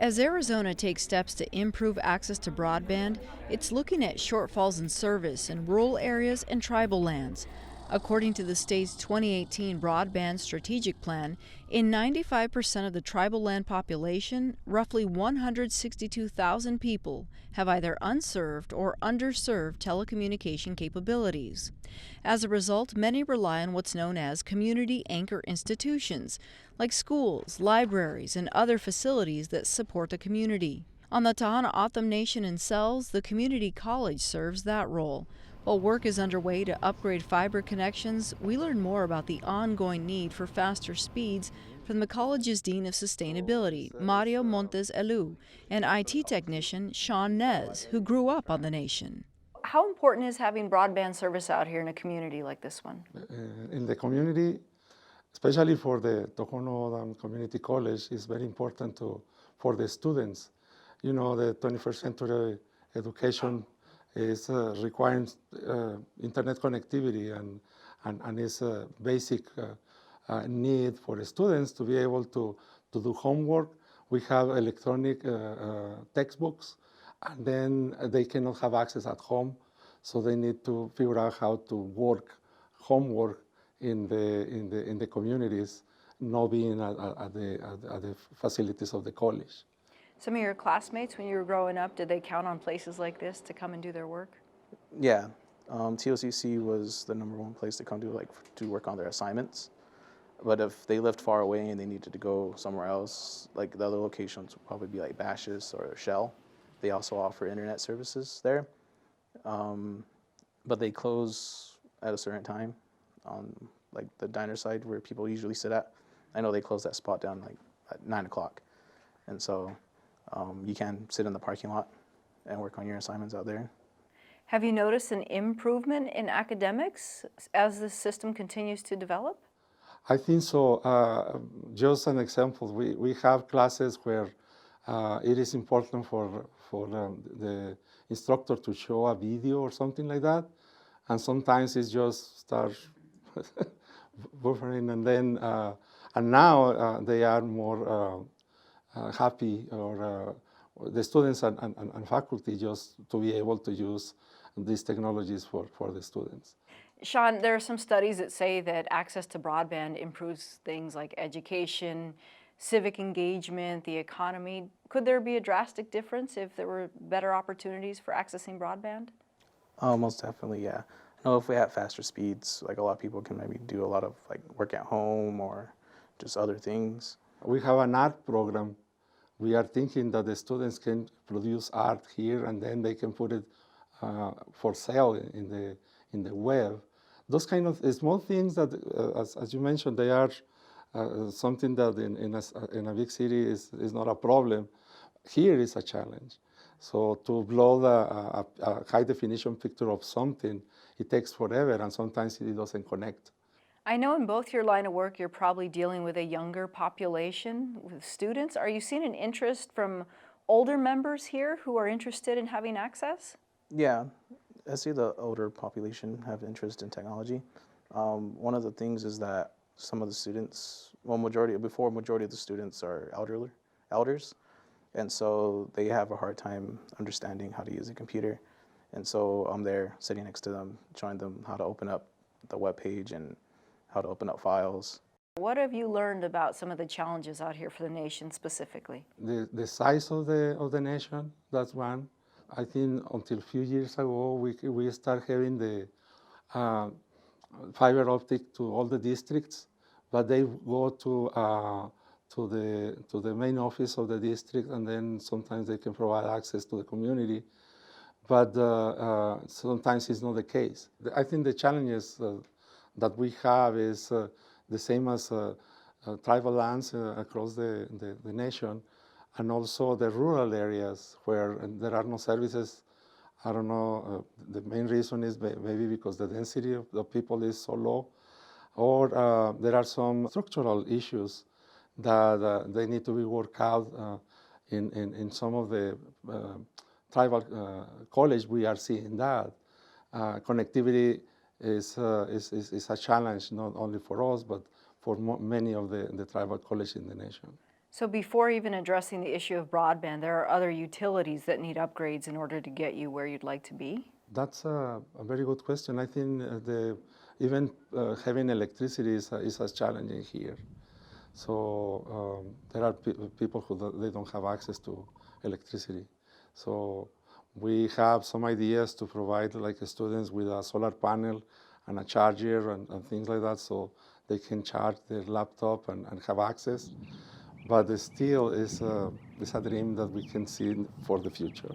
As Arizona takes steps to improve access to broadband, it's looking at shortfalls in service in rural areas and tribal lands. According to the state's 2018 Broadband Strategic Plan, in 95% of the tribal land population, roughly 162,000 people have either unserved or underserved telecommunication capabilities. As a result, many rely on what's known as community anchor institutions, like schools, libraries, and other facilities that support the community. On the Tohono O'Odham Nation in Cells, the community college serves that role. While work is underway to upgrade fiber connections, we learn more about the ongoing need for faster speeds from the college's Dean of Sustainability, Mario Montes Elu, and IT technician Sean Nez, who grew up on the nation. How important is having broadband service out here in a community like this one? In the community, especially for the Tohono O'Odham Community College, is very important for the students. You know, the 21st century education is requiring internet connectivity and is a basic need for the students to be able to do homework. We have electronic textbooks, and then they cannot have access at home, so they need to figure out how to work homework in the communities, not being at the facilities of the college. Some of your classmates, when you were growing up, did they count on places like this to come and do their work? Yeah, TOCC was the #1 place to come to work on their assignments. But if they lived far away and they needed to go somewhere else, like the other locations would probably be like Bashis or Shell. They also offer internet services there. But they close at a certain time on like the diner side where people usually sit at. I know they close that spot down like at 9 o'clock. And so you can sit in the parking lot and work on your assignments out there. Have you noticed an improvement in academics as the system continues to develop? I think so. Just an example, we have classes where it is important for the instructor to show a video or something like that, and sometimes it just starts buffering, and then and now they are more happy, or the students and faculty, just to be able to use these technologies for the students. Sean, there are some studies that say that access to broadband improves things like education, civic engagement, the economy. Could there be a drastic difference if there were better opportunities for accessing broadband? Most definitely, yeah. I know if we have faster speeds, like a lot of people can maybe do a lot of like work at home or just other things. We have an art program. We are thinking that the students can produce art here, and then they can put it for sale in the web. Those kind of small things that, as you mentioned, they are something that in a big city is not a problem. Here is a challenge. So to upload a high definition picture of something, it takes forever, and sometimes it doesn't connect. I know in both your line of work, you're probably dealing with a younger population with students. Are you seeing an interest from older members here who are interested in having access? Yeah, I see the older population have interest in technology. One of the things is that some of the students, well, majority of the students are elders, and so they have a hard time understanding how to use a computer. And so I'm there sitting next to them, showing them how to open up the web page and how to open up files. What have you learned about some of the challenges out here for the nation specifically? The size of the nation, that's one. I think until a few years ago, we start having the fiber optic to all the districts, but they go to the main office of the district, and then sometimes they can provide access to the community. But sometimes it's not the case. I think the challenges that we have is the same as tribal lands across the nation, and also the rural areas where there are no services. I don't know, the main reason is maybe because the density of the people is so low, or there are some structural issues that they need to be worked out in some of the tribal college. We are seeing that. Connectivity is a challenge, not only for us, but for many of the tribal colleges in the nation. So before even addressing the issue of broadband, there are other utilities that need upgrades in order to get you where you'd like to be? That's a very good question. I think even having electricity is as challenging here. So there are people they don't have access to electricity. So we have some ideas to provide like students with a solar panel and a charger and things like that, so they can charge their laptop and have access. But still, it's a dream that we can see for the future.